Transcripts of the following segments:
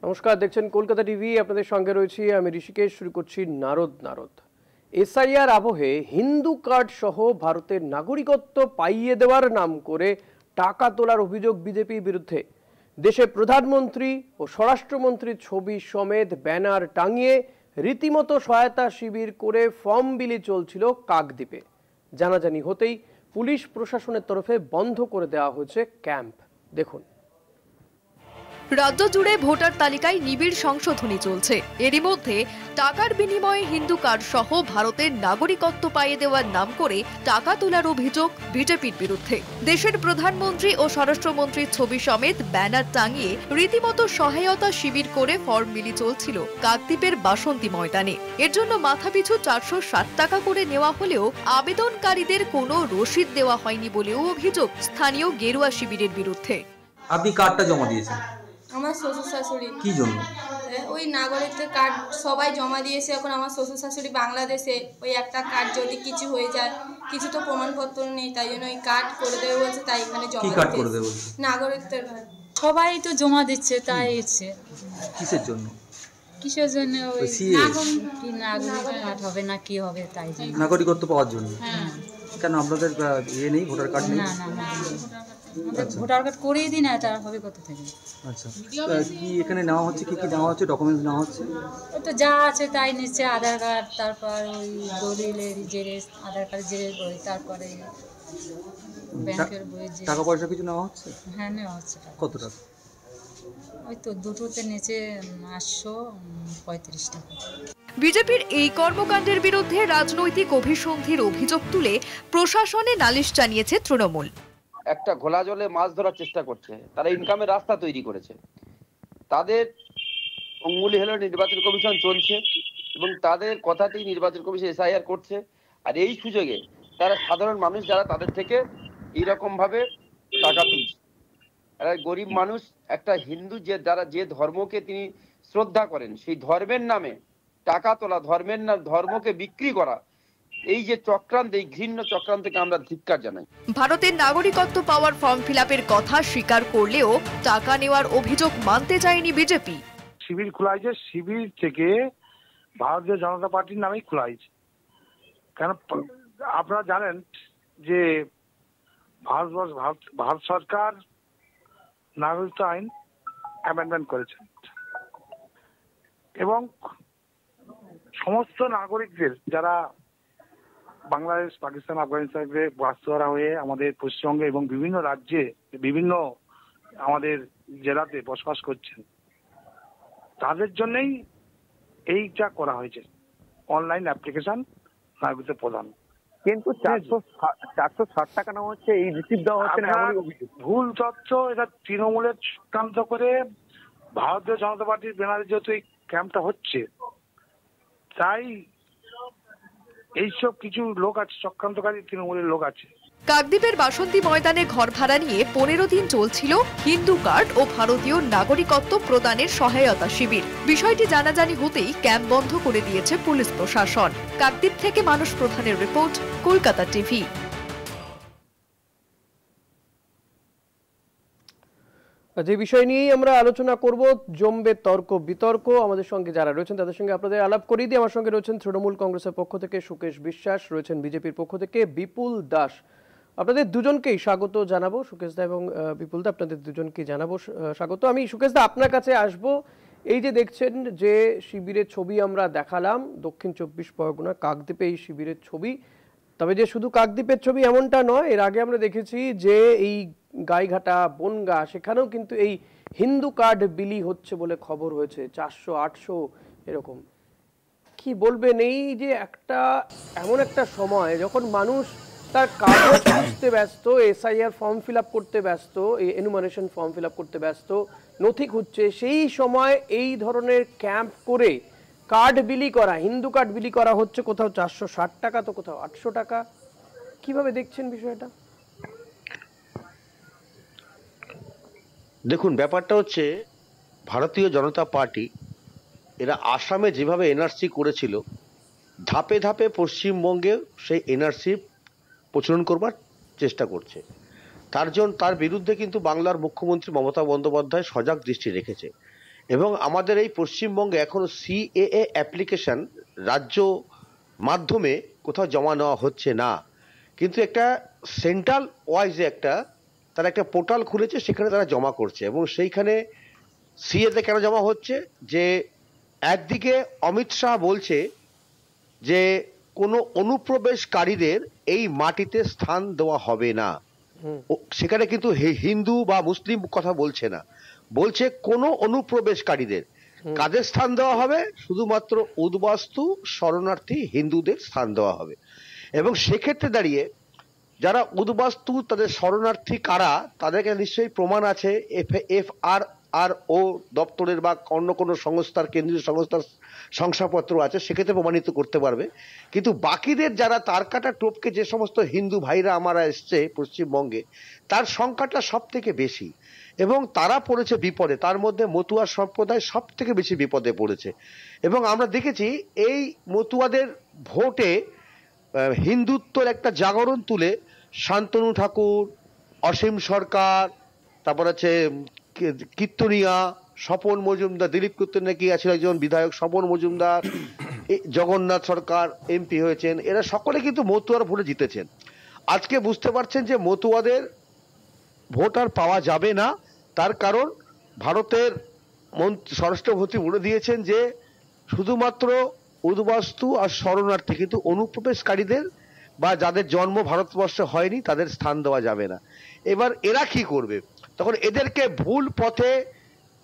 নমস্কার, দেখছেন কলকাতা টিভি। আপনাদের সঙ্গে রয়েছি আমি ঋষিকেশ। শুরু করছি নারদ। এসআইআর আবহে হিন্দু কার্ড সহ ভারতের নাগরিকত্ব পাইয়ে দেওয়ার নাম করে টাকা তোলার অভিযোগ বিজেপির বিরুদ্ধে। দেশে প্রধানমন্ত্রী ও স্বরাষ্ট্রমন্ত্রীর ছবি সমেত ব্যানার টাঙিয়ে রীতিমতো সহায়তা শিবির করে ফর্ম বিলি চলছিল কাকদ্বীপে। জানাজানি হতেই পুলিশ প্রশাসনের তরফে বন্ধ করে দেওয়া হয়েছে ক্যাম্প। দেখুন। রাজ্য জুড়ে ভোটার তালিকায় নিবিড় সংশোধনী চলছে। এরই মধ্যে টাকার বিনিময়ে হিন্দু কার্ড সহ ভারতের নাগরিকত্ব পাইয়ে দেওয়ার নাম করে টাকা তোলার অভিযোগ বিজেপির বিরুদ্ধে। দেশের প্রধানমন্ত্রী ও স্বরাষ্ট্রমন্ত্রীর ছবি সমেত ব্যানার টাঙিয়ে রীতিমতো সহায়তা শিবির করে ফর্ম বিলি চলছিল কাকদ্বীপের বাসন্তী ময়দানে। এর জন্য মাথাপিছু 460 টাকা করে নেওয়া হলেও আবেদনকারীদের কোনো রসিদ দেওয়া হয়নি বলেও অভিযোগ স্থানীয় গেরুয়া শিবিরের বিরুদ্ধে। আপনি কার্ডটা জমা দিয়েছেন? আমার শ্বশুর শাশুড়ি। কি জন্য? ওই নাগরিকত্বের কার্ড সবাই জমা দিয়েছে। এখন আমার শ্বশুর শাশুড়ি বাংলাদেশে, ওই একটা কার্ড যদি কিছু হয়ে যায়, কিছু তো প্রমাণপত্র নেই, তাই জন্য ওই কার্ড করে দেবে বলছে, তাই এখানে জমা কি কার্ড করে দেবে বলছে? নাগরিকত্বের কার্ড। সবাই তো জমা দিচ্ছে, তাই ইচ্ছে। কিসের জন্য? কিসের জন্য? ওই কি নাগরিক কার্ড হবে না কি হবে তাই জন্য। নাগরিকত্ব পাওয়ার জন্য? হ্যাঁ। কেন আপনাদের ইয়ে নেই, ভোটার কার্ড নেই? না ভোটার কার্ড করিয়ে দিই না, তার হবে কত থেকে। আচ্ছা, কি এখানে নেওয়া হচ্ছে, কি কি নেওয়া হচ্ছে, ডকুমেন্টস নেওয়া হচ্ছে? ওই তো যা আছে তাই নিচ্ছে, আধার কার্ড, তারপর ওই দলিলের জেরেস, আধার কার্ড জেরেস বই, তারপরে ব্যাংকের বই। টাকা পয়সা কিছু নেওয়া হচ্ছে? হ্যাঁ, নেওয়া হচ্ছে। কত টাকা? ওই তো দুটোতে নিচে 835 টাকা। বিজেপির এই কর্মকাণ্ডের বিরুদ্ধে রাজনৈতিক অভিসন্ধির অভিযোগ তুলে প্রশাসনে নালিশ জানিয়েছে তৃণমূল। একটা ঘোলা জলে মাছ ধরার চেষ্টা করছে, তারা ইনকামের রাস্তা তৈরি করেছে। তাদের অঙ্গুলি হলো নির্বাচন কমিশন চলছে এবং তাদের কথাতেই নির্বাচন কমিশন এসআইআর করছে। আর এই সুযোগে তারা সাধারণ মানুষ যারা, তাদের থেকে এইরকম ভাবে টাকা তুলছে। আর গরিব মানুষ, একটা হিন্দু যে ধর্মকে তিনি শ্রদ্ধা করেন, সেই ধর্মের নামে টাকা তোলা, ধর্মের নাম, ধর্মকে বিক্রি করা, এই যে চক্রান্ত, এই ঘৃণ্য চক্রান্তকে আমরা ধিক্কার জানাই। ভারতের নাগরিকত্ব পাওয়ার ফর্ম ফিলআপের কথা স্বীকার করলেও টাকা নেওয়ার অভিযোগ মানতে চায়নি বিজেপি। শিবির খোলা হয়েছে, শিবির থেকে ভারতীয় জনতা পার্টির নামেই খোলা হয়েছে। কেন আপনারা জানেন যে ভারত সরকার নাগরিকত্ব আইন অ্যামেন্ডমেন্ট করেছে এবং সমস্ত নাগরিকদের যারা বাংলাদেশ, পাকিস্তান, আফগানিস্তানে বাস্তুহারা হয়ে আমাদের পশ্চিমবঙ্গে এবং বিভিন্ন রাজ্যে, বিভিন্ন আমাদের জেলাতে বসবাস করছেন, তাদের জন্যই এইটা করা হয়েছে, অনলাইন অ্যাপ্লিকেশন নাগরিকত্ব প্রদান। কিন্তু 460 টাকা নেওয়া হচ্ছে, এই রিসিভ দেওয়া হচ্ছে না, ভুল তথ্য। এটা তৃণমূলের চক্রান্ত করে ভারতীয় জনতা পার্টির ব্যানারে যেহেতু এই ক্যাম্পটা হচ্ছে, তাই এইসব কিছু লোক আছে, চক্রান্তকারী তৃণমূলের লোক আছে। কাকদ্বীপের বাসন্তী ময়দানে ঘর ভাড়া নিয়ে 15 দিন চলছিল হিন্দু কার্ড ও ভারতীয় নাগরিকত্ব প্রদানের সহায়তা শিবির। বিষয়টি জানাজানি হতেই ক্যাম্প বন্ধ করে দিয়েছে পুলিশ প্রশাসন। কাকদ্বীপ থেকে মানস প্রধানের রিপোর্ট, কলকাতা টিভি। যে বিষয় নিয়েই আমরা আলোচনা করব, জমবে তর্ক বিতর্ক। আমাদের সঙ্গে যারা রয়েছেন তাদের সঙ্গে আপনাদের আলাপ করিয়ে দিই। আমার সঙ্গে রয়েছেন তৃণমূল কংগ্রেসের পক্ষ থেকে সুকেশ বিশ্বাস, রয়েছেন বিজেপির পক্ষ থেকে বিপুল দাস। আপনাদের দুজনকেই স্বাগত জানাবো। সুকেশ দা এবং বিপুল দা, আপনাদের দুজনকেই জানাবো স্বাগত। আমি সুকেশ দা আপনার কাছে আসব। এই যে দেখছেন যে শিবিরের ছবি আমরা দেখালাম, দক্ষিণ 24 পরগনা কাকদ্বীপে এই শিবিরের ছবি। তবে যে শুধু কাকদ্বীপের ছবি এমনটা নয়, এর আগে আমরা দেখেছি যে এই গাইঘাটা, বনগা, সেখানেও কিন্তু এই হিন্দু কার্ড বিলি হচ্ছে বলে খবর হয়েছে, 400-800 এরকম। কি বলবেন এই যে এমন একটা সময় যখন মানুষ তার কাগজ খুঁজতে ব্যস্ত, এসআইআর ফর্ম ফিল আপ করতে ব্যস্ত, এনুমারেশন ফর্ম ফিল আপ করতে ব্যস্ত, নথি খুঁজছে, সেই সময় এই ধরনের ক্যাম্প করে কার্ড বিলি করা, হিন্দু কার্ড বিলি করা হচ্ছে, কোথাও 460 টাকা তো কোথাও 800 টাকা। কিভাবে দেখছেন বিষয়টা? দেখুন, ব্যাপারটা হচ্ছে ভারতীয় জনতা পার্টি এরা আসামে যেভাবে এনআরসি করেছিল, ধাপে ধাপে পশ্চিমবঙ্গে সেই এনআরসি প্রচলন করবার চেষ্টা করছে। তার বিরুদ্ধে কিন্তু বাংলার মুখ্যমন্ত্রী মমতা বন্দ্যোপাধ্যায় সজাগ দৃষ্টি রেখেছে এবং আমাদের এই পশ্চিমবঙ্গে এখনো সিএএ অ্যাপ্লিকেশন রাজ্য মাধ্যমে কোথাও জমা নেওয়া হচ্ছে না, কিন্তু একটা সেন্ট্রাল ওয়াইজে তারা একটা পোর্টাল খুলেছে, সেখানে তারা জমা করছে। এবং সেইখানে সিএতে কেন জমা হচ্ছে, যে একদিকে অমিত শাহ বলছে যে কোনো অনুপ্রবেশকারীদের এই মাটিতে স্থান দেওয়া হবে না। সেখানে কিন্তু হিন্দু বা মুসলিম কথা বলছে না, বলছে কোনো অনুপ্রবেশকারীদের। কাদের স্থান দেওয়া হবে? শুধুমাত্র উদ্বাস্তু শরণার্থী হিন্দুদের স্থান দেওয়া হবে। এবং সেক্ষেত্রে দাঁড়িয়ে যারা উদ্বাস্তু, তাদের শরণার্থী কারা, তাদেরকে নিশ্চয়ই প্রমাণ আছে FRRO দপ্তরের বা অন্য কোনো সংস্থার, কেন্দ্রীয় সংস্থার শংসাপত্র আছে, সেক্ষেত্রে প্রমাণিত করতে পারবে। কিন্তু বাকিদের যারা তার কাটা টোপকে যে সমস্ত হিন্দু ভাইরা আমারা এসছে পশ্চিমবঙ্গে, তার সংখ্যাটা সব থেকে বেশি এবং তারা পড়েছে বিপদে। তার মধ্যে মতুয়া সম্প্রদায় সব থেকে বেশি বিপদে পড়েছে। এবং আমরা দেখেছি এই মতুয়াদের ভোটে হিন্দুত্বর একটা জাগরণ তুলে শান্তনু ঠাকুর, অসীম সরকার, তারপর আছে কীর্তনিয়া, স্বপন মজুমদার, দিলীপ কীর্তনিয়া কি আছে একজন বিধায়ক, স্বপন মজুমদার, জগন্নাথ সরকার MP হয়েছেন, এরা সকলে কিন্তু মতুয়ার ভোটে জিতেছেন। আজকে বুঝতে পারছেন যে মতুয়াদের ভোট আর পাওয়া যাবে না। তার কারণ ভারতের স্বরাষ্ট্রমন্ত্রী বলে দিয়েছেন যে শুধুমাত্র উদ্বাস্তু আর শরণার্থী, কিন্তু অনুপ্রবেশকারীদের বা যাদের জন্ম ভারতবর্ষে হয়নি তাদের স্থান দেওয়া যাবে না। এবার এরা কি করবে? তখন এদেরকে ভুল পথে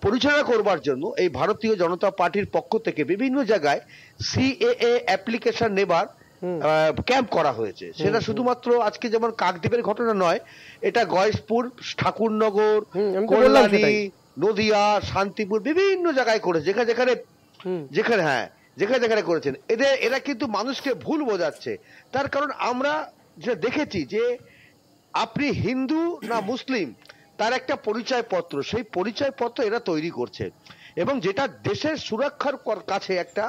পরিচালনা করবার জন্য এই ভারতীয় জনতা পার্টির পক্ষ থেকে বিভিন্ন জায়গায় সিএএ অ্যাপ্লিকেশন নেবার ক্যাম্প করা হয়েছে। সেটা শুধুমাত্র আজকে যেমন কাকদ্বীপের ঘটনা নয়, এটা গয়েশপুর, ঠাকুরনগর, কল্যাণী, নদিয়া, শান্তিপুর বিভিন্ন জায়গায় করেছে, যেখানে করেছেন। এরা কিন্তু মানুষকে ভুল বোঝাচ্ছে। তার কারণ আমরা যেটা দেখেছি যে আপনি হিন্দু না মুসলিম তার একটা পরিচয়পত্র, সেই পরিচয়পত্র এরা তৈরি করছে এবং যেটা দেশের সুরক্ষার কাছে একটা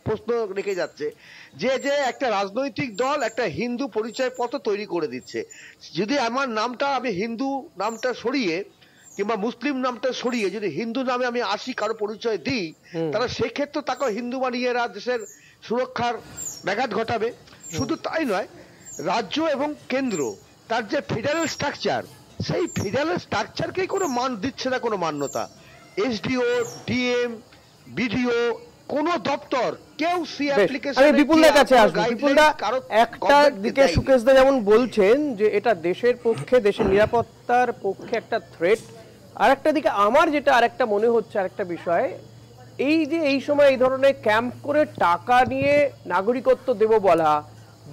প্রশ্ন রেখে যাচ্ছে যে একটা রাজনৈতিক দল একটা হিন্দু পরিচয়পত্র তৈরি করে দিচ্ছে। যদি আমার নামটা, আমি হিন্দু নামটা সরিয়ে কিংবা মুসলিম নামটা সরিয়ে যদি হিন্দু নামে আমি আসি, কারো পরিচয় দিই, তাহলে সেক্ষেত্রে তাকে হিন্দু বানিয়ে এরা দেশের সুরক্ষার ব্যাঘাত ঘটাবে। শুধু তাই নয়, রাজ্য এবং কেন্দ্র তার যে ফেডারেল স্ট্রাকচার, সেই ফেডারেল স্ট্রাকচারকেই কোনো মান দিচ্ছে না, কোনো মান্যতা। SDO, DM, BDO, কোন দপ্তর কেউ আমি বিপুলদার কাছে আসবো। বিপুলদা, একটা দিকে সুকেশদা যেমন বলছেন যে এটা দেশের পক্ষে, দেশের নিরাপত্তার পক্ষে একটা থ্রেট, আর একটা দিকে আমার যেটা আরেকটা মনে হচ্ছে আরেকটা বিষয়, এই যে এই সময় এই ধরনের ক্যাম্প করে টাকা নিয়ে নাগরিকত্ব দেব বলা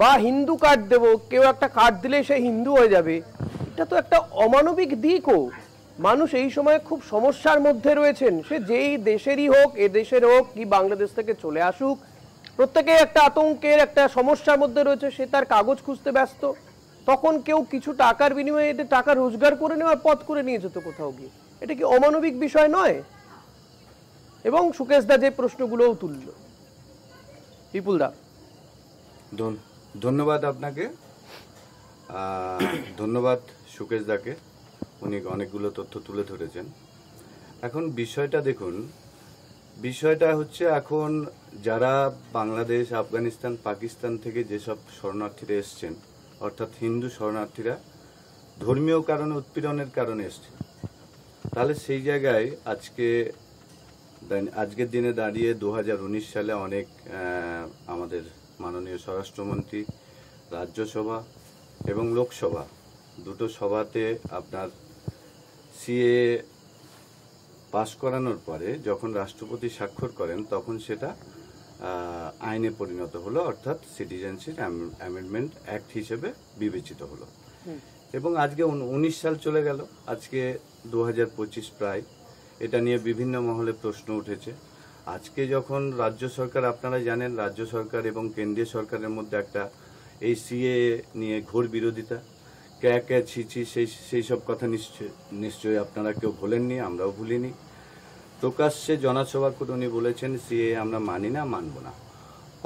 বা হিন্দু কার্ড দেব, কেউ একটা কার্ড দিলে সে হিন্দু হয়ে যাবে, এটা তো একটা অমানবিক দিকও। মানুষ এই সময় খুব সমস্যার মধ্যে রয়েছেন, সে যেই দেশেরই হোক, এ দেশের হোক কি বাংলাদেশ থেকে চলে আসুক, প্রত্যেকে একটা আতঙ্কের একটা সমস্যার মধ্যে রয়েছে। সে তার কাগজ খুঁজতে ব্যস্ত, তখন কেউ কিছু টাকার বিনিময়ে এতে টাকা রোজগার করে নেওয়ার পথ করে নিয়ে যেত কোথাও গিয়ে। এটা কি অমানবিক বিষয় নয়? এবং সুকেশদা যে প্রশ্নগুলোও তুলল। বিপুলদা, ধন্যবাদ আপনাকে, ধন্যবাদ সুকেশদাকে, উনি অনেকগুলো তথ্য তুলে ধরেছেন। এখন বিষয়টা দেখুন, বিষয়টা হচ্ছে এখন যারা বাংলাদেশ, আফগানিস্তান, পাকিস্তান থেকে যেসব শরণার্থীরা এসছেন, অর্থাৎ হিন্দু শরণার্থীরা ধর্মীয় কারণে, উৎপীড়নের কারণে এসছেন, তাহলে সেই জায়গায় আজকের দিনে দাঁড়িয়ে 2019 সালে অনেক আমাদের মাননীয় স্বরাষ্ট্রমন্ত্রী রাজ্যসভা এবং লোকসভা দুটো সভাতে আপনার সিএ পাস করানোর পরে যখন রাষ্ট্রপতি স্বাক্ষর করেন, তখন সেটা আইনে পরিণত হলো, অর্থাৎ সিটিজেনশিপ অ্যামেন্ডমেন্ট অ্যাক্ট হিসেবে বিবেচিত হলো। এবং আজকে 19 সাল চলে গেল, আজকে 2025 প্রায়। এটা নিয়ে বিভিন্ন মহলে প্রশ্ন উঠেছে। আজকে যখন রাজ্য সরকার, আপনারা জানেন রাজ্য সরকার এবং কেন্দ্রীয় সরকারের মধ্যে একটা এই সিএ নিয়ে ঘোর বিরোধিতা, কে ছিছি, সেই সব কথা নিশ্চয়ই আপনারা কেউ ভোলেননি, আমরাও ভুলিনি। প্রকাশ্যে জনসভা করে উনি বলেছেন সিএ আমরা মানি না, মানব না।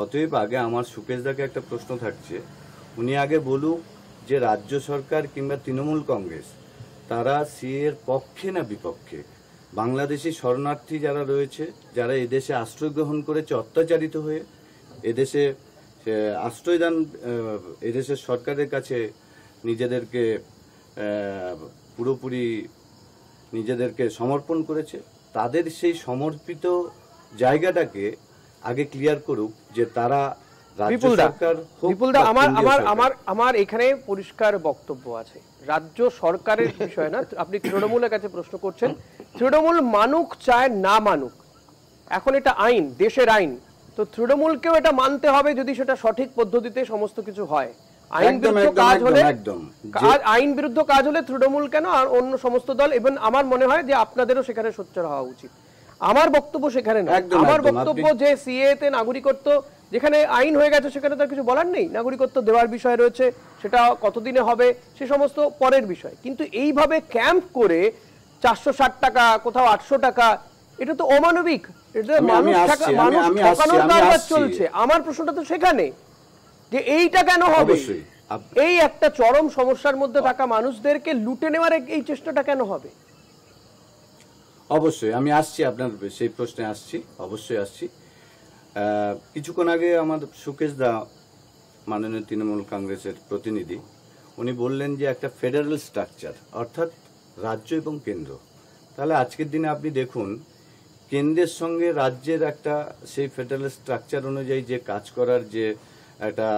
অতএব আগে আমার সুকেশদাকে একটা প্রশ্ন থাকছে, উনি আগে বলুক যে রাজ্য সরকার কিংবা তৃণমূল কংগ্রেস তারা সিএ এর পক্ষে না বিপক্ষে। বাংলাদেশি শরণার্থী যারা রয়েছে, যারা এদেশে আশ্রয় গ্রহণ করেছে অত্যাচারিত হয়ে, এদেশে আশ্রয়দান, এদেশের সরকারের কাছে নিজেদেরকে পুরোপুরি নিজেদেরকে সমর্পণ করেছে, তাদের সেই সমর্পিত জায়গাটাকে আগে ক্লিয়ার করুক যে তারা রাজ্য সরকার হোক। বিপুলদা, আমার এখানে পরিষ্কার বক্তব্য আছে। রাজ্য সরকারের বিষয় না, আপনি তৃণমূলের কাছে প্রশ্ন করছেন। তৃণমূল মানুক চায় না মানুক, এখন এটা আইন, দেশের আইন, তো তৃণমূলকেও এটা মানতে হবে যদি সেটা সঠিক পদ্ধতিতে সমস্ত কিছু হয়। আইন বিরুদ্ধ কাজ হলে তৃণমূল কেন আর অন্য সমস্ত দল, এবং আমার মনে হয় যে আপনাদেরও সেখানে সোচ্চার হওয়া উচিত। আমার বক্তব্য সেখানে নয়, আমার বক্তব্য যে সিএ তে নাগরিকত্ব যেখানে আইন হয়ে গেছে সেখানে তার কিছু বলার নেই, নাগরিকত্ব দেওয়ার বিষয় রয়েছে, সেটা কতদিনে হবে সে সমস্ত পরের বিষয়। কিন্তু এইভাবে ক্যাম্প করে 460 টাকা, কোথাও 800 টাকা, এটা তো অমানবিক, এটা মানুষ ঠকানোর কারবার চলছে। আমার প্রশ্নটা তো সেখানে যে এইটা কেন হবে, এই একটা চরম সমস্যার মধ্যে থাকা মানুষদেরকে লুটে নেওয়ার এই চেষ্টাটা কেন হবে? অবশ্যই আমি আসছি, আপনার সেই প্রশ্নে আসছি, অবশ্যই আসছি। কিছুক্ষণ আগে আমার সুকেশ দা, মাননীয় তৃণমূল কংগ্রেসের প্রতিনিধি, উনি বললেন যে একটা ফেডারেল স্ট্রাকচার, অর্থাৎ রাজ্য এবং কেন্দ্র। তাহলে আজকের দিনে আপনি দেখুন, কেন্দ্রের সঙ্গে রাজ্যের একটা সেই ফেডারেল স্ট্রাকচার অনুযায়ী যে কাজ করার যে একটা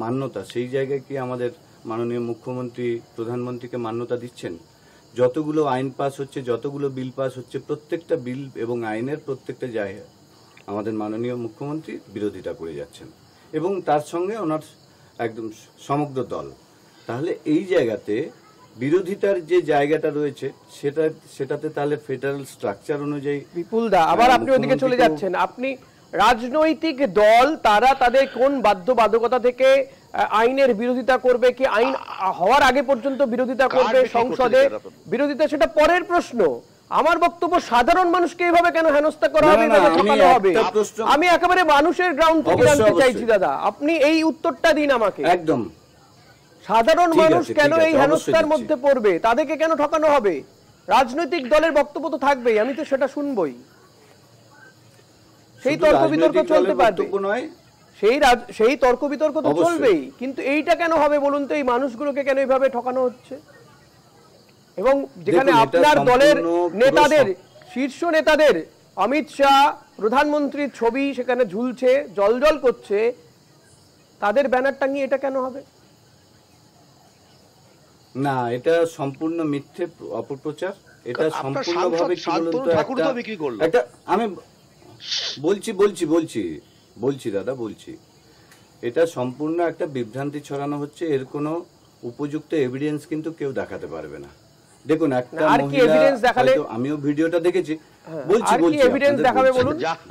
মান্যতা, সেই জায়গায় কি আমাদের মাননীয় মুখ্যমন্ত্রী প্রধানমন্ত্রীকে মান্যতা দিচ্ছেন? যতগুলো আইন পাস হচ্ছে, যতগুলো বিল পাস হচ্ছে, প্রত্যেকটা বিল এবং আইনের প্রত্যেকটা জায়গা আমাদের মাননীয় মুখ্যমন্ত্রী বিরোধিতা করে যাচ্ছেন, এবং তার সঙ্গে ওনার একদম সমগ্র দল। তাহলে এই জায়গাতে বিরোধিতার যে জায়গাটা রয়েছে সেটাতে তাহলে ফেডারেল স্ট্রাকচার অনুযায়ী বিপুলদা আবার আপনি ওদিকে চলে যাচ্ছেন। আপনি রাজনৈতিক দল তারা তাদের কোন বাধ্যবাধকতা থেকে আইনের বিরোধিতা করবে, কি আইন হওয়ার আগে পর্যন্ত বিরোধিতা করবে সংসদে, বিরোধিতা সেটা পরের প্রশ্ন। আমার বক্তব্য সাধারণ মানুষকে এইভাবে কেন হেনস্থা করা হবে, আমি একেবারে মানুষের গ্রাউন্ড থেকে জানতে চাইছি দাদা, আপনি এই উত্তরটা দিন আমাকে। একদম সাধারণ মানুষ কেন এই হেনস্থার মধ্যে পড়বে, তাদেরকে কেন ঠকানো হবে? রাজনৈতিক দলের বক্তব্য তো থাকবেই, আমি তো সেটা শুনবই, সেই তর্ক বিতর্ক চলতে পারবে, সেই তর্ক বিতর্ক তো চলবেই, কিন্তু এইটা কেন হবে বলুন তো? এই মানুষগুলোকে কেন এইভাবে ঠকানো হচ্ছে? এবং যেখানে আপনার দলের নেতাদের, শীর্ষ নেতাদের, অমিত শাহ, প্রধানমন্ত্রীর ছবি সেখানে ঝুলছে, জলজল করছে, তাদের ব্যানার টাঙিয়ে এটা কেন হবে? না, এটা সম্পূর্ণ মিথ্যে অপপ্রচার। এটা সম্পূর্ণভাবে একটা, আমি বলছি দাদা, এটা সম্পূর্ণ একটা বিভ্রান্তি ছড়ানো হচ্ছে। এর কোনো উপযুক্ত এভিডেন্স কিন্তু কেউ দেখাতে পারবে না। দেখুন, একটা মহিলা, আমিও ভিডিওটা দেখেছি, বলছি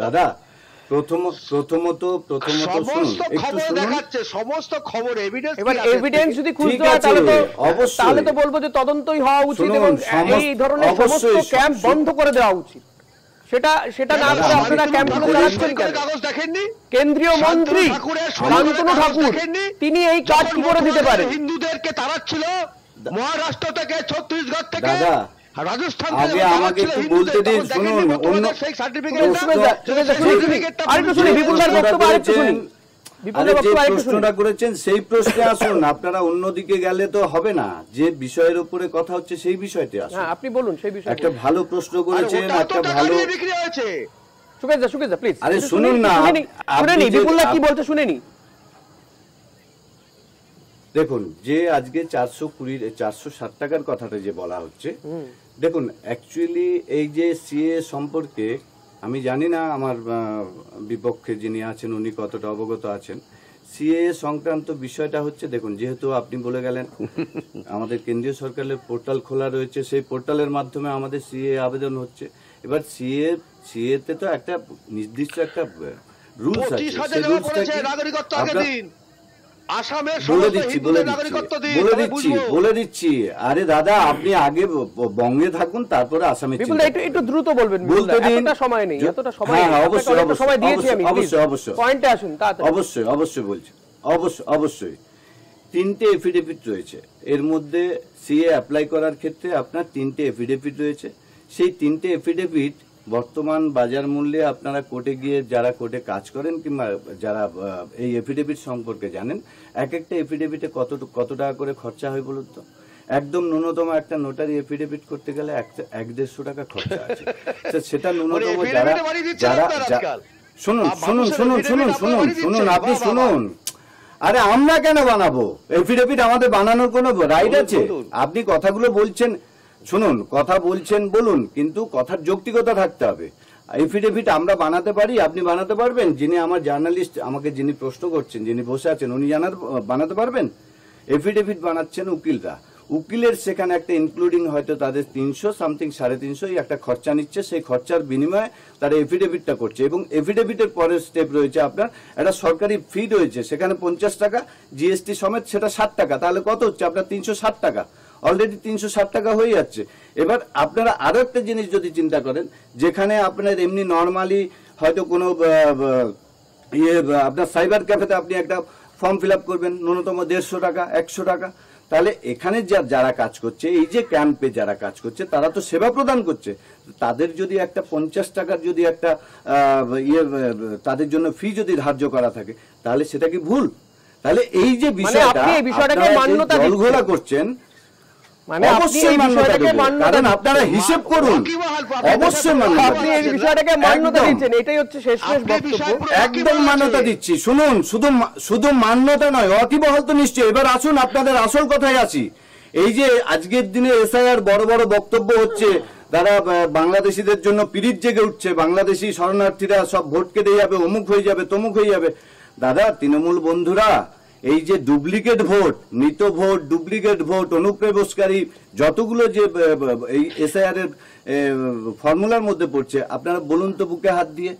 দাদা, প্রথমত সমস্ত খবর এভিডেন্স যদি খুঁজতে হয় তাহলে তো বলবো যে তদন্তই হওয়া উচিত এবং এই ধরনের সমস্ত ক্যাম্প বন্ধ করে দেওয়া উচিত। সেটা না করে আপনারা ক্যাম্পগুলো চালাচ্ছেন কেন? কেন্দ্রীয় মন্ত্রী শান্তনু ঠাকুর তিনি এই কাজ কি করে দিতে পারেন? হিন্দুদেরকে তাড়াচ্ছিল মহারাষ্ট্র থেকে, ছত্তিশগড় থেকে, রাজস্থান থেকে। আমাকে একটু বলতে দিন, শুনুন, প্রশ্নটা করেছেন সেই প্রশ্নে আসুন। আপনারা অন্যদিকে গেলে তো হবে না, যে বিষয়ের উপরে কথা হচ্ছে সেই বিষয়তে আসুন। আপনি বলুন সেই বিষয়ে। একটা ভালো প্রশ্ন করেছেন, একটা ভালো বিক্রি হয়েছে। সুকেশ প্লিজ, আরে শুনুন না, শুনেনি বিপুলদা কি বলতে, শুনেনি। দেখুন, যে আজকে 460 টাকার কথাটা যে বলা হচ্ছে, দেখুন অ্যাকচুয়ালি এই যে সিএ সম্পর্কে আমি জানি না, আমার বিপক্ষে যিনি আছেন উনি কতটা অবগত আছেন। সিএ সংক্রান্ত বিষয়টা হচ্ছে, দেখুন, যেহেতু আপনি বলে গেলেন আমাদের কেন্দ্রীয় সরকারের পোর্টাল খোলা রয়েছে, সেই পোর্টালের মাধ্যমে আমাদের সিএ আবেদন হচ্ছে। এবার সিএ তে তো একটা নির্দিষ্ট একটা রুলস আছে, সেই রুলসটা বলে দিচ্ছি। আরে দাদা, আপনি আগে বঙ্গে থাকুন, তারপরে আসামে। একটু দ্রুত বলবেন, এতটা সময় নেই, এতটা সময় দিয়েছি আমি, পয়েন্টে আসুন। অবশ্যই বলছি, অবশ্যই 3টে এফিডেভিট রয়েছে। এর মধ্যে সিএ অ্যাপ্লাই করার ক্ষেত্রে আপনার 3টে এফিডেভিট রয়েছে। সেই 3টে এফিডেভিট বর্তমান বাজার মূল্যে আপনারা কোর্টে গিয়ে যারা কোর্টে কাজ করেন কিংবা যারা এই এফিডেভিট সম্পর্কে জানেন, এক একটা এফিডেভিটে কত টাকা করে খরচা হয় বলুন তো? একদম ন্যূনতম একটা নোটারি এফিডেভিট করতে গেলে 100-150 টাকা খরচা আছে। সেটা ন্যূনতম শুনুন আপনি শুনুন। আরে আমরা কেন বানাবো এফিডেভিট? আমাদের বানানোর কোনো রাইট আছে? আপনি কথাগুলো বলছেন, শুনুন, কথা বলছেন বলুন, কিন্তু কথার যৌক্তিকতা থাকতে হবে। এফিডেভিট আমরা বানাতে পারি, আপনি বানাতে পারবেন? যিনি আমার জার্নালিস্ট, আমাকে যিনি প্রশ্ন করছেন, যিনি বসে আছেন, উনি বানাতে পারবেন? এফিডেভিট বানাচ্ছেন উকিলরা, উকিলের সেখানে একটা ইনক্লুডিং হয়তো তাদের 300 সামথিং 350 একটা খরচা নিচ্ছে, সেই খরচার বিনিময়ে তারা এফিডেভিটটা করছে। এবং এফিডেভিটের পরের স্টেপ রয়েছে আপনার একটা সরকারি ফি রয়েছে, সেখানে 50 টাকা জিএসটি সমেত, সেটা 60 টাকা। তাহলে কত হচ্ছে আপনার? 360 টাকা। অলরেডি 360 টাকা হয়ে যাচ্ছে। এবার আপনারা আরো একটা জিনিস যদি চিন্তা করেন, যেখানে আপনার এমনি নর্মালি হয়তো কোনো আপনার সাইবার ক্যাফেতে আপনি একটা ফর্ম ফিল আপ করবেন, ন্যূনতম 150 টাকা 100 টাকা। তাহলে এখানে যারা কাজ করছে, এই যে ক্যাম্পে যারা কাজ করছে, তারা তো সেবা প্রদান করছে। তাদের যদি একটা 50 টাকার যদি একটা তাদের জন্য ফি যদি ধার্য করা থাকে, তাহলে সেটা কি ভুল? তাহলে এই যে বিষয়টা জলঘোলা করছেন, অবশ্যই মান্যতা দেব, কারণ আপনারা হিসেব করুন, অবশ্যই মান্যতা দিচ্ছেন। এটাই হচ্ছে শেষমেশ বক্তব্য, একদম মান্যতা দিচ্ছি। শুনুন, শুধু মান্যতা নয়, ওয়াকিবহাল তো নিশ্চয়ই। এবার আসুন আপনাদের আসল কথায় আসি। এই যে আজকের দিনে এসআইআর বড় বড় বক্তব্য হচ্ছে, তারা বাংলাদেশিদের জন্য পিরিত জেগে উঠছে, বাংলাদেশি শরণার্থীরা সব ভোট কেটে যাবে, অমুক হয়ে যাবে, তমুক হয়ে যাবে। দাদা, তৃণমূল বন্ধুরা, এই যে ডুপ্লিকেট ভোট, মৃত ভোট, ডুপ্লিকেট ভোট, অনুপ্রবেশকারী যতগুলো যে এই এসআইআর এর ফর্মুলার মধ্যে পড়ছে, আপনারা বলুন তো বুকে হাত দিয়ে,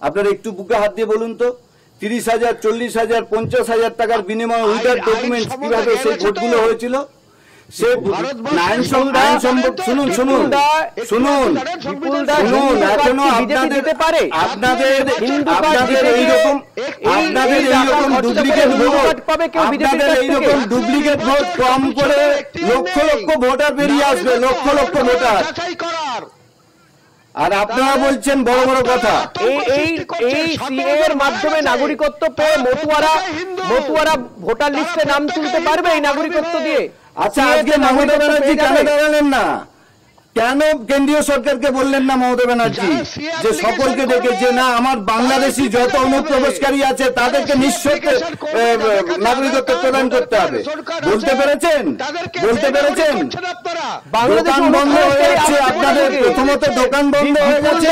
আপনারা একটু বুকে হাত দিয়ে বলুন তো, 30,000, 40,000, 50,000 টাকার বিনিময়ে উইদাউট ডকুমেন্ট কিভাবে সেই ভোটগুলো হয়েছিল? ডুপ্লিকেট ভোট কম করে লক্ষ লক্ষ ভোটার বেরিয়ে আসবে, লক্ষ লক্ষ ভোটার। আর আপনারা বলছেন বড় বড় কথা। এই সিএ এর মাধ্যমে নাগরিকত্ব পেয়ে মতুয়ারা ভোটার লিস্টে নাম তুলতে পারবে এই নাগরিকত্ব দিয়ে। আচ্ছা, আজকে মমতা ব্যানার্জি কেন দাঁড়ালেন না? কেন কেন্দ্রীয় সরকারকে বললেন না মমতা ব্যানার্জি যে সকলকে ডেকে, যে না, আমার বাংলাদেশি যত অনুপ্রবেশকারী আছে তাদেরকে নিঃশর্ত নাগরিকত্ব প্রদান করতে হবে? বলতে পেরেছেন? বলতে পেরেছেন? দোকান বন্ধ হয়ে যাচ্ছে আপনাদের, প্রথমত দোকান বন্ধ হয়ে গেছে,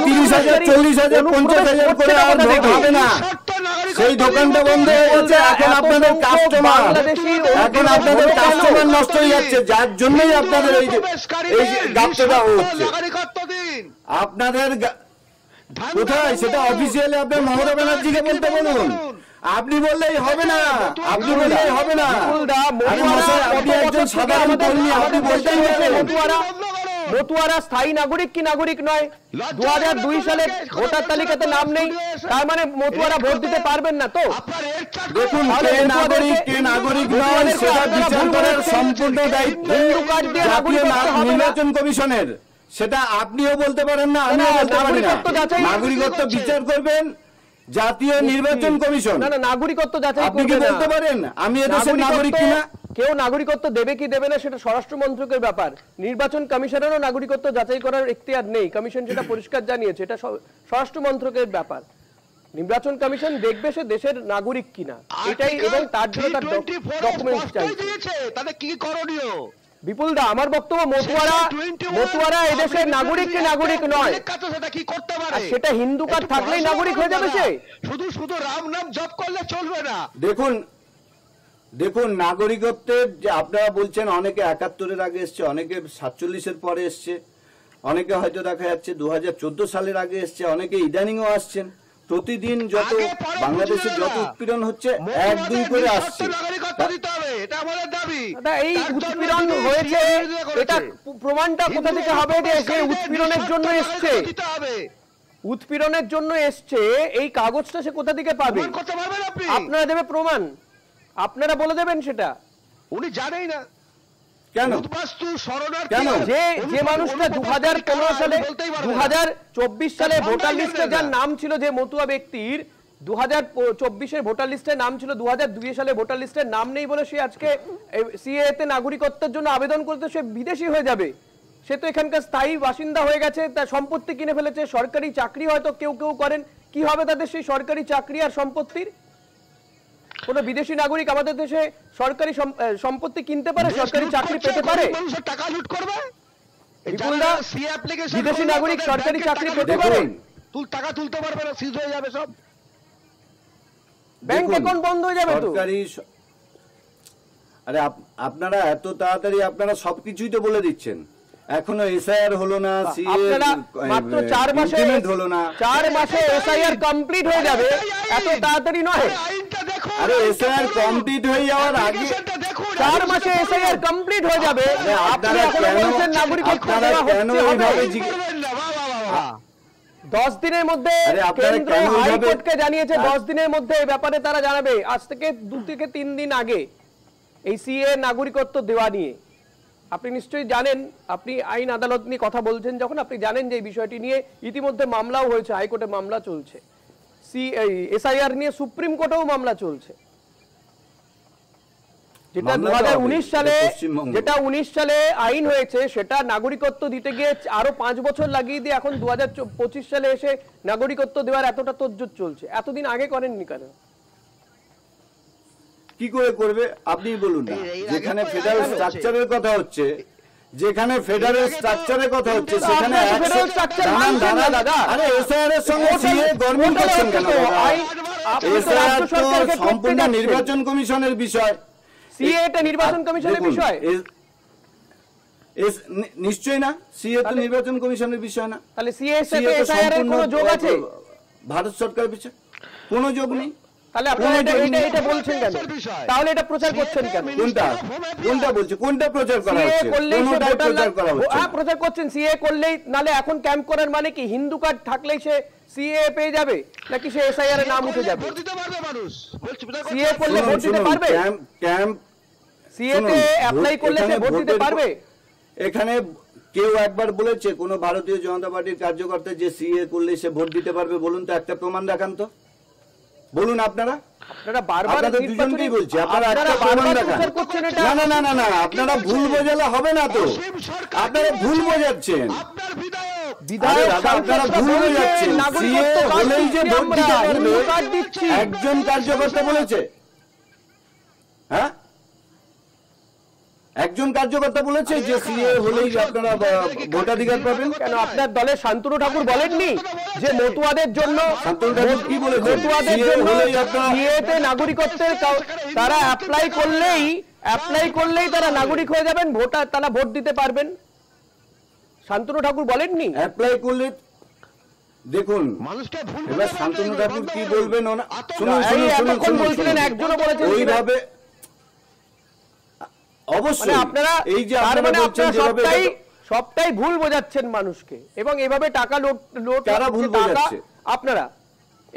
30,000, 40,000, 50,000 করে আর ভোট হবে না, সেই দোকানটা বন্ধ হয়ে গেছে। এখন আপনাদের কাস্টমার নষ্ট হয়ে যাচ্ছে, যার জন্যই আপনাদের এই গাছটা হচ্ছে। আপনাদের কোথায় সেটা অফিসিয়ালি আপনার মমতা ব্যানার্জিকে বলতে বলুন। আপনি বললেই হবে না, আপনি বললেই হবে না। আপনি একজন সাধারণ কর্মী, আপনি বলতেই হবে। মতুয়ারা স্থায়ী নাগরিক কি নাগরিক নয়? 2002 সালে ভোটার তালিকাতে নাম নেই, তার মানে মতুয়ারা ভোট দিতে পারবেন না তো? দেখুন, কে নাগরিক কে নাগরিক নয় সেটা বিচার করার সম্পূর্ণ দায়িত্ব নির্বাচন কমিশনের। সেটা আপনিও বলতে পারেন না, আমিও বলতে পারি না। নাগরিকত্ব বিচার করবেন জাতীয় নির্বাচন কমিশন। না, নাগরিকত্ব যাচাই আপনি কি বলতে পারেন আমি এদেশের নাগরিক কিনা? কেউ নাগরিকত্ব দেবে কি দেবে না সেটা স্বরাষ্ট্র মন্ত্রকের ব্যাপার। নির্বাচন কমিশনেরও নাগরিকত্ব যাচাই করার এখতিয়ার নেই, কমিশন সেটা পরিষ্কার জানিয়েছে, এটা স্বরাষ্ট্র মন্ত্রকের ব্যাপার। নির্বাচন কমিশন দেখবে সে দেশের নাগরিক কিনা, এটাই, এবং তার জন্য তার ডকুমেন্টস চাইছে। তাহলে কি করণীয়? বিপুল দা, আমার বক্তব্য, মতুয়ারা এদেশের নাগরিক কি নাগরিক নয়, সেটা হিন্দু কার্ড থাকলেই নাগরিক হয়ে যাবে সে। শুধু রাম নাম জপ করলে চলবে না। দেখুন, নাগরিকত্বের যে আপনারা বলছেন, অনেকে 71-এর আগে এসছে, অনেকে 47-এর পরে এসছে, অনেকে হয়তো দেখা যাচ্ছে 2014 সালের আগে এসছে, অনেকে ইদানিংও আসছেন। প্রতিদিন যত বাংলাদেশে যত উৎপীড়ন হচ্ছে, 1-2 করে আসছে। এই উৎপীড়ন হয়েছে, এটা প্রমাণটা কোথা থেকে হবে যে সে উৎপীড়নের জন্য এসছে? উৎপীড়নের জন্য এসছে, এই কাগজটা সে কোথা থেকে পাবে? আপনারা দেবে প্রমাণ, আপনারা বলে দেবেন সেটা? উনি জানেই না। কেন কেন যে মানুষটা 2015 সালে 2024 সালে ভোটার লিস্টে যার নাম ছিল, যে মতুয়া ব্যক্তির 2024-এর ভোটার লিস্টে নাম ছিল, 2002 সালে ভোটার লিস্টে নাম নেই বলে সে আজকে সিএএ তে নাগরিকত্বের জন্য আবেদন করতে সে বিদেশি হয়ে যাবে। সে তো এখানকার স্থায়ী বাসিন্দা হয়ে গেছে, তার সম্পত্তি কিনে ফেলেছে, সরকারি চাকরি হয়তো কেউ কেউ করেন। কি হবে তাদের সেই সরকারি চাকরি আর সম্পত্তির? কোন বিদেশি নাগরিক আমাদের দেশে সরকারি সম্পত্তি কিনতে পারে, সরকারি চাকরি পেতে পারে? বিদেশি নাগরিক সরকারি চাকরি পেতে পারে? টাকা তুলতে পারবে না, সিজ হয়ে যাবে সব, ব্যাংক অ্যাকাউন্ট বন্ধ হয়ে যাবে তো। আরে আপনারা এত তাড়াতাড়ি আপনারা সবকিছুই তো বলে দিচ্ছেন, এখনো এসআইআর হলো না, আপনারা মাত্র 4 মাসে হলো না, 4 মাসে এসআইআর কমপ্লিট হয়ে যাবে, এত তাড়াতাড়ি নয়। আরে এসআইআর কমপ্লিট হয়ে যাওয়ার আগে 4 মাসে এসআইআর কমপ্লিট হয়ে যাবে, আপনি এখন বলছেন নাগরিকত্ব দেওয়া হচ্ছে হবে। 10 দিনের মধ্যে কেন্দ্র হাইকোর্টকে জানিয়েছে, 10 দিনের মধ্যে এই ব্যাপারে তারা জানাবে। আজ থেকে 2 থেকে 3 দিন আগে এই সিএ নাগরিকত্ব দেওয়া নিয়ে আপনি নিশ্চয়ই জানেন, আপনি আইন আদালত নিয়ে কথা বলছেন যখন, আপনি জানেন যে এই বিষয়টি নিয়ে ইতিমধ্যে মামলাও হয়েছে, হাইকোর্টে মামলা চলছে, এসআইআর নিয়ে সুপ্রিম কোর্টেও মামলা চলছে। যেটা 2019 সালে আইন হয়েছে, সেটা নাগরিকত্ব দিতে গিয়ে আরো 5 বছর লাগিয়ে দিয়ে এখন 2025 সালে এসে নাগরিকত্ব দেওয়ার এতটা তোড়জোড় চলছে। এতদিন আগে করেননি কেন? কি করে করবে আপনি বলুন না। যেখানে ফেডারেল স্ট্রাকচারের কথা হচ্ছে, যেখানে ফেডারেল স্ট্রাকচারের কথা হচ্ছে, সেখানে আরে এসআইআর এর সঙ্গে সিএ গভর্নমেন্ট করছেন কেন? এসআইআর তো সম্পূর্ণ নির্বাচন কমিশনের বিষয়, সিএ এটা নির্বাচন কমিশনের বিষয় নিশ্চয়ই না, সিএ তো নির্বাচন কমিশনের বিষয় না। তাহলে সিএ এর সাথে এসআইআর এর কোনো যোগ আছে? ভারত সরকারের বিষয় কোনো যোগ নেই। তাহলে আপনারা এটা বলছেন কেন? তাহলে এটা প্রচার করছেন কেন? কোনটা বলছে? কোনটা প্রচার করা হচ্ছে? কোনটা প্রচার করা হচ্ছে? হ্যাঁ, প্রচার করছেন সিএ করলেই, নালে এখন ক্যাম্প করার মানে কি হিন্দু কার্ড থাকলেই সে সিএ পেয়ে যাবে, নাকি সে এসআইআর এর নাম উঠে যাবে? সিএ করলে ভোট দিতে পারবে? ক্যাম্প সিএ তে অ্যাপ্লাই করলে সে ভোট দিতে পারবে? এখানে কেউ একবার বলেছে কোন ভারতীয় জনতা পার্টির কার্যকর্তা যে সিএ করলে সে ভোট দিতে পারবে? বলুন তো, একটা প্রমাণ দেখান তো, বলুন। আপনারা বারবার দুজনকেই বলছি, আপনারা একটা প্রমাণ দেখান। না না না না, আপনারা ভুল বোঝালে হবে না তো, আপনারা ভুল বোঝাচ্ছেন, আপনারা ভুল বোঝাচ্ছেন। সিএ হলেই যে ভোট দিতে পারবে একজন কার্যকর্তা বলেছে? হ্যাঁ, একজন কার্যকর্তা বলেছে যে সিএ হলেই আপনারা ভোটাধিকার পাবেন? কেন আপনার দলের শান্তনু ঠাকুর বলেননি যে মতুয়াদের জন্য, শান্তনু ঠাকুর কি বলেছে? মতুয়াদের জন্য সিএতে নাগরিকত্বের তারা অ্যাপ্লাই করলেই তারা নাগরিক হয়ে যাবেন, ভোটার, তারা ভোট দিতে পারবেন? শান্তনু ঠাকুর বলেননি? অ্যাপ্লাই করলে দেখুন, এবার শান্তনু ঠাকুর কি বলবেন? শুনুন, বলছিলেন একজনও বলেছেন ওইভাবে অবশ্যই আপনারা, এই যে আপনারা বলছেন সবটাই ভুল বোঝাচ্ছেন মানুষকে, এবং এভাবে টাকা লোট কারা ভুল বোঝাচ্ছে? আপনারা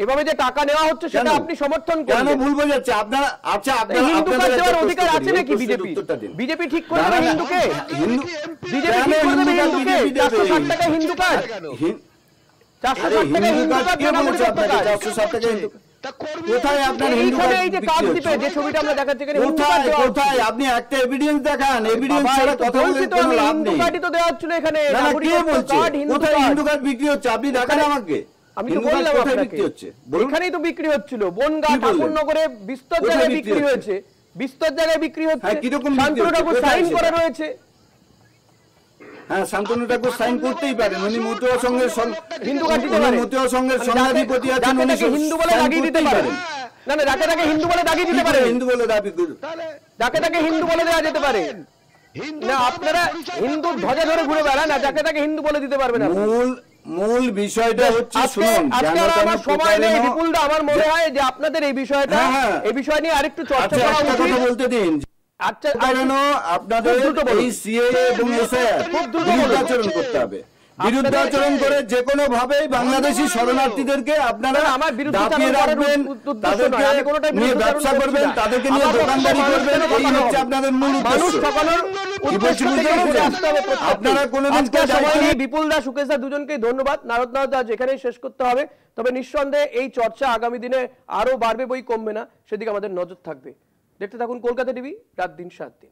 এভাবে যে টাকা নেওয়া হচ্ছে সেটা আপনি সমর্থন করেন। কেন ভুল বোঝাচ্ছে? আপনারা আচ্ছা, আপনারা হিন্দু কার্ড দেওয়ার অধিকার আছে নাকি বিজেপি ঠিক করে দেবে হিন্দুকে? বিজেপি ঠিক করে দেবে হিন্দুকে 460 টাকা হিন্দু কার্ড? 460 টাকা হিন্দু কার্ড কে বলেছে আপনাকে 460 টাকা হিন্দু? কোথায় আপনার হিন্দু কার্ড? এই যে কার্ড দিবে, যে ছবিটা আমরা দেখাচ্ছি এখানে হিন্দু কার্ড দেওয়া হচ্ছে। কোথায়? আপনি একটা এভিডেন্স দেখান, এভিডেন্স ছাড়া কথা বলতে কোনো লাভ নেই। হিন্দু কার্ডই তো দেওয়া হচ্ছে এখানে, নাগরিকত্ব কার্ড হিন্দু কার্ড। কোথায় হিন্দু কার্ড বিক্রি হচ্ছে? আপনি দেখান আমাকে। আমি তো বললাম আপনাকে এখানেই তো বিক্রি হচ্ছিল, বনগাঁ ঠাকুরনগরে বিস্তর জায়গায় বিক্রি হয়েছে, বিস্তর জায়গায় বিক্রি হচ্ছে। শান্তনু ঠাকুর সাইন করা রয়েছে। হ্যাঁ, শান্তনু ঠাকুর সাইন করতেই পারেন, উনি মতুয়া সংঘের হিন্দু কার্ড দিতে পারেন, মতুয়া সংঘের সংঘাধিপতি আছেন, উনি হিন্দু বলে দাগিয়ে দিতে পারেন। না না, যাকে তাকে হিন্দু বলে দাগিয়ে দিতে পারেন, হিন্দু বলে দাবি করুন, যাকে তাকে হিন্দু বলে দেওয়া যেতে পারে না। আপনারা হিন্দু ধ্বজা ধরে ঘুরে বেড়ান, না যাকে তাকে হিন্দু বলে দিতে পারবেন। মূল বিষয়টা হচ্ছে, শুনুন, আজকে আমার সময় নেই বিপুলদা, আমার মনে হয় যে আপনাদের এই বিষয়টা, এই বিষয় নিয়ে আরেকটু চর্চা করা উচিত। কথা বলতে দিন। আচ্ছা, আপনাদের এই সিএ এবং এসআইআর বিরুদ্ধাচরণ করতে হবে, বিরুদ্ধাচরণ করে যে কোনো ভাবে বাংলাদেশি শরণার্থীদেরকে আপনারা আমার দাপিয়ে রাখবেন, তাদেরকে নিয়ে ব্যবসা করবেন, তাদেরকে নিয়ে দোকানদারি করবেন, এই হচ্ছে আপনাদের মূল উদ্দেশ্য। আপনারা কোনোদিন বিপুল দা, সুকেশ দা দুজনকেই ধন্যবাদ। নারদ আজ এখানেই শেষ করতে হবে। তবে নিঃসন্দেহে এই চর্চা আগামী দিনে আরো বাড়বে, বই কমবে না, সেদিকে আমাদের নজর থাকবে। দেখতে থাকুন কলকাতা টিভি, রাত দিন 7 দিন।